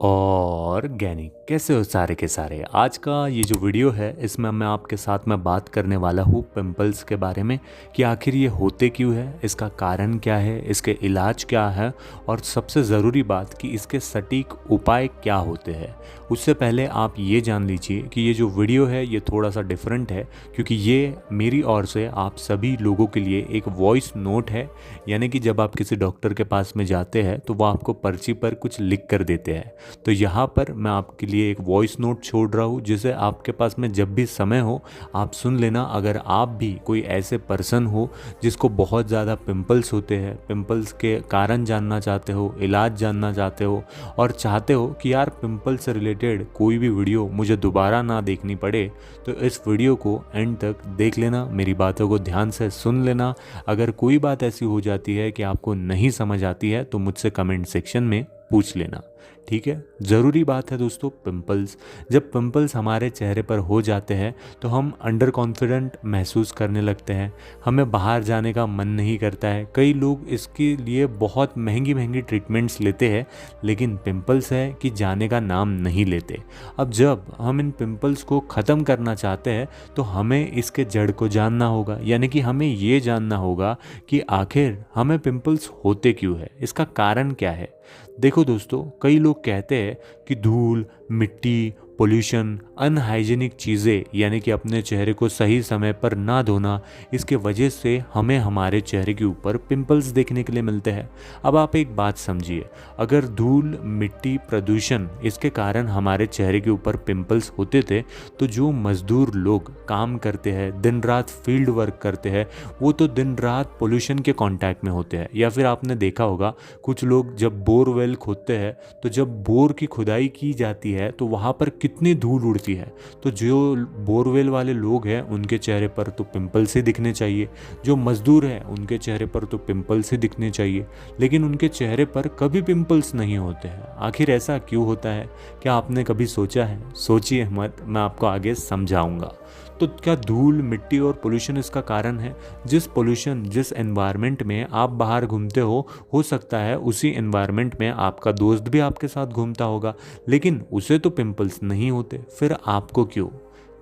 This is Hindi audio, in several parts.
ऑर्गेनिक कैसे हो सारे के सारे। आज का ये जो वीडियो है इसमें मैं आपके साथ में बात करने वाला हूँ पिंपल्स के बारे में कि आखिर ये होते क्यों है, इसका कारण क्या है, इसके इलाज क्या है और सबसे ज़रूरी बात कि इसके सटीक उपाय क्या होते हैं। उससे पहले आप ये जान लीजिए कि ये जो वीडियो है ये थोड़ा सा डिफरेंट है क्योंकि ये मेरी ओर से आप सभी लोगों के लिए एक वॉइस नोट है। यानी कि जब आप किसी डॉक्टर के पास में जाते हैं तो वो आपको पर्ची पर कुछ लिख कर देते हैं, तो यहाँ पर मैं आपके लिए एक वॉइस नोट छोड़ रहा हूँ जिसे आपके पास में जब भी समय हो आप सुन लेना। अगर आप भी कोई ऐसे पर्सन हो जिसको बहुत ज़्यादा पिंपल्स होते हैं, पिंपल्स के कारण जानना चाहते हो, इलाज जानना चाहते हो और चाहते हो कि यार पिंपल से रिलेटेड कोई भी वीडियो मुझे दोबारा ना देखनी पड़े, तो इस वीडियो को एंड तक देख लेना, मेरी बातों को ध्यान से सुन लेना। अगर कोई बात ऐसी हो जाती है कि आपको नहीं समझ आती है तो मुझसे कमेंट सेक्शन में पूछ लेना, ठीक है। ज़रूरी बात है दोस्तों, पिंपल्स, जब पिंपल्स हमारे चेहरे पर हो जाते हैं तो हम अंडर कॉन्फिडेंट महसूस करने लगते हैं, हमें बाहर जाने का मन नहीं करता है। कई लोग इसके लिए बहुत महंगी महंगी ट्रीटमेंट्स लेते हैं लेकिन पिंपल्स है कि जाने का नाम नहीं लेते। अब जब हम इन पिंपल्स को ख़त्म करना चाहते हैं तो हमें इसके जड़ को जानना होगा, यानी कि हमें ये जानना होगा कि आखिर हमें पिंपल्स होते क्यों है, इसका कारण क्या है। देखो दोस्तों, कई लोग कहते हैं कि धूल, मिट्टी, पोल्यूशन, अनहाइजीनिक चीज़ें यानी कि अपने चेहरे को सही समय पर ना धोना, इसके वजह से हमें हमारे चेहरे के ऊपर पिंपल्स देखने के लिए मिलते हैं। अब आप एक बात समझिए, अगर धूल, मिट्टी, प्रदूषण इसके कारण हमारे चेहरे के ऊपर पिंपल्स होते थे तो जो मज़दूर लोग काम करते हैं, दिन रात फील्ड वर्क करते हैं, वो तो दिन रात पोल्यूशन के कांटेक्ट में होते हैं। या फिर आपने देखा होगा कुछ लोग जब बोरवेल खोदते हैं तो जब बोर की खुदाई की जाती है तो वहाँ पर कितनी धूल उड़ती है, तो जो बोरवेल वाले लोग हैं उनके चेहरे पर तो पिंपल्स ही दिखने चाहिए, जो मजदूर हैं उनके चेहरे पर तो पिंपल्स ही दिखने चाहिए, लेकिन उनके चेहरे पर कभी पिंपल्स नहीं होते हैं। आखिर ऐसा क्यों होता है, क्या आपने कभी सोचा है? सोचिए मत, मैं आपको आगे समझाऊंगा। तो क्या धूल, मिट्टी और पोल्यूशन इसका कारण है? जिस पोल्यूशन, जिस एनवायरनमेंट में आप बाहर घूमते हो सकता है उसी एनवायरनमेंट में आपका दोस्त भी आपके साथ घूमता होगा लेकिन उसे तो पिंपल्स नहीं होते, फिर आपको क्यों?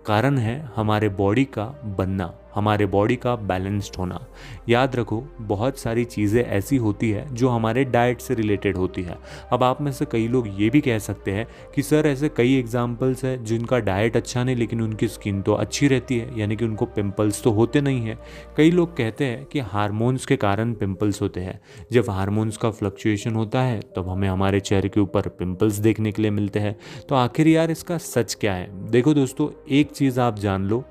कारण है हमारे बॉडी का बनना, हमारे बॉडी का बैलेंस्ड होना। याद रखो, बहुत सारी चीज़ें ऐसी होती है जो हमारे डाइट से रिलेटेड होती है। अब आप में से कई लोग ये भी कह सकते हैं कि सर ऐसे कई एग्जाम्पल्स हैं जिनका डाइट अच्छा नहीं लेकिन उनकी स्किन तो अच्छी रहती है, यानी कि उनको पिंपल्स तो होते नहीं हैं। कई लोग कहते हैं कि हार्मोन्स के कारण पिंपल्स होते हैं। जब हार्मोन्स का फ्लक्चुएशन होता है तब हमें हमारे चेहरे के ऊपर पिंपल्स देखने के लिए मिलते हैं। तो आखिर यार इसका सच क्या है? देखो दोस्तों, एक चीज़ आप जान लो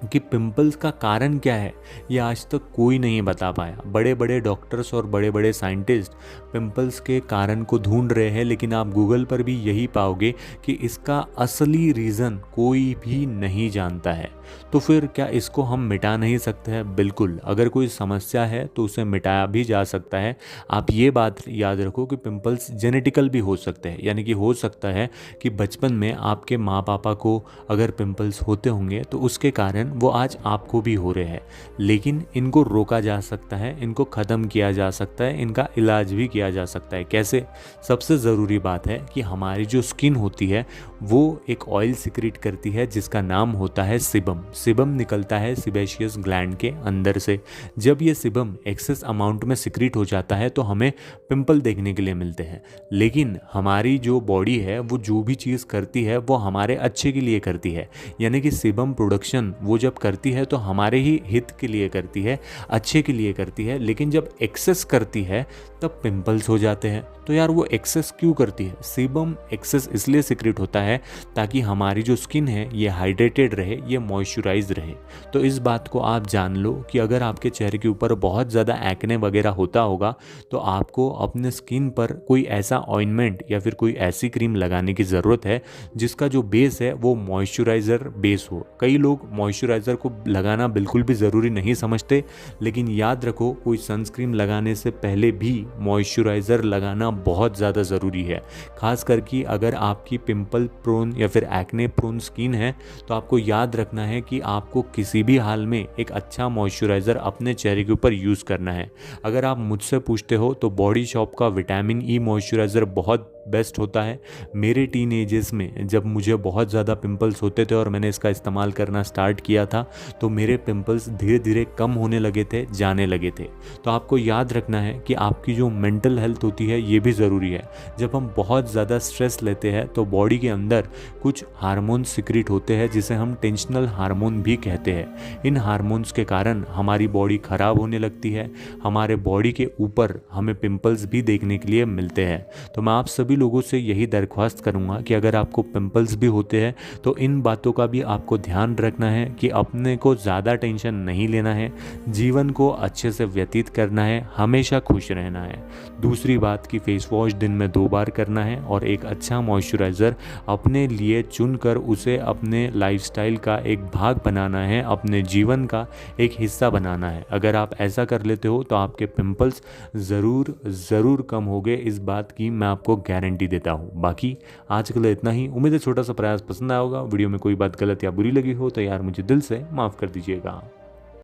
कि पिंपल्स का कारण क्या है ये आज तक कोई नहीं बता पाया। बड़े बड़े डॉक्टर्स और बड़े बड़े साइंटिस्ट पिंपल्स के कारण को ढूंढ रहे हैं लेकिन आप गूगल पर भी यही पाओगे कि इसका असली रीज़न कोई भी नहीं जानता है। तो फिर क्या इसको हम मिटा नहीं सकते हैं? बिल्कुल, अगर कोई समस्या है तो उसे मिटाया भी जा सकता है। आप ये बात याद रखो कि पिंपल्स जेनेटिकल भी हो सकते हैं, यानी कि हो सकता है कि बचपन में आपके माँ पापा को अगर पिंपल्स होते होंगे तो उसके कारण वो आज आपको भी हो रहे हैं, लेकिन इनको रोका जा सकता है, इनको ख़त्म किया जा सकता है, इनका इलाज भी किया जा सकता है। कैसे? सबसे ज़रूरी बात है कि हमारी जो स्किन होती है वो एक ऑयल सिक्रीट करती है जिसका नाम होता है सिबम। सिबम निकलता है सिबेशियस ग्लैंड के अंदर से। जब ये सिबम एक्सेस अमाउंट में सिक्रीट हो जाता है तो हमें पिंपल देखने के लिए मिलते हैं। लेकिन हमारी जो बॉडी है वो जो भी चीज़ करती है वो हमारे अच्छे के लिए करती है, यानी कि सिबम प्रोडक्शन वो जब करती है तो हमारे ही हित के लिए करती है, अच्छे के लिए करती है। लेकिन जब एक्सेस करती है तब पिंपल्स हो जाते हैं। तो यार वो एक्सेस क्यों करती है? सीबम एक्सेस इसलिए सिक्रेट होता है ताकि हमारी जो स्किन है ये हाइड्रेटेड रहे, ये मॉइस्चराइज रहे। तो इस बात को आप जान लो कि अगर आपके चेहरे के ऊपर बहुत ज़्यादा एक्ने वगैरह होता होगा तो आपको अपने स्किन पर कोई ऐसा ऑइंटमेंट या फिर कोई ऐसी क्रीम लगाने की ज़रूरत है जिसका जो बेस है वो मॉइस्चराइज़र बेस हो। कई लोग मॉइस्चराइज़र को लगाना बिल्कुल भी ज़रूरी नहीं समझते, लेकिन याद रखो कोई सनस्क्रीन लगाने से पहले भी मॉइस्चराइज़र लगाना बहुत ज़्यादा ज़रूरी है। खास करके अगर आपकी पिंपल प्रोन या फिर एक्ने प्रोन स्किन है तो आपको याद रखना है कि आपको किसी भी हाल में एक अच्छा मॉइस्चराइज़र अपने चेहरे के ऊपर यूज़ करना है। अगर आप मुझसे पूछते हो तो बॉडी शॉप का विटामिन ई मॉइस्चराइज़र बहुत बेस्ट होता है। मेरे टीनेजेस में जब मुझे बहुत ज़्यादा पिंपल्स होते थे और मैंने इसका इस्तेमाल करना स्टार्ट किया था तो मेरे पिंपल्स धीरे धीरे कम होने लगे थे, जाने लगे थे। तो आपको याद रखना है कि आपकी जो मेंटल हेल्थ होती है ये भी ज़रूरी है। जब हम बहुत ज़्यादा स्ट्रेस लेते हैं तो बॉडी के अंदर कुछ हार्मोन सिक्रीट होते हैं जिसे हम टेंशनल हार्मोन भी कहते हैं। इन हार्मोन्स के कारण हमारी बॉडी ख़राब होने लगती है, हमारे बॉडी के ऊपर हमें पिंपल्स भी देखने के लिए मिलते हैं। तो मैं आप सभी लोगों से यही दरख्वास्त करूँगा कि अगर आपको पिंपल्स भी होते हैं तो इन बातों का भी आपको ध्यान रखना है कि अपने को ज़्यादा टेंशन नहीं लेना है, जीवन को अच्छे से व्यतीत करना है, हमेशा खुश रहना है। दूसरी बात कि फेस वॉश दिन में 2 बार करना है और एक अच्छा मॉइस्चराइज़र अपने लिए चुनकर उसे अपने लाइफस्टाइल का एक भाग बनाना है, अपने जीवन का एक हिस्सा बनाना है। अगर आप ऐसा कर लेते हो तो आपके पिंपल्स ज़रूर कम हो गए, इस बात की मैं आपको गारंटी देता हूँ। बाकी आज के लिए इतना ही। उम्मीद है छोटा सा प्रयास पसंद आया होगा। वीडियो में कोई बात गलत या बुरी लगी हो तो यार मुझे दिल से माफ़ कर दीजिएगा।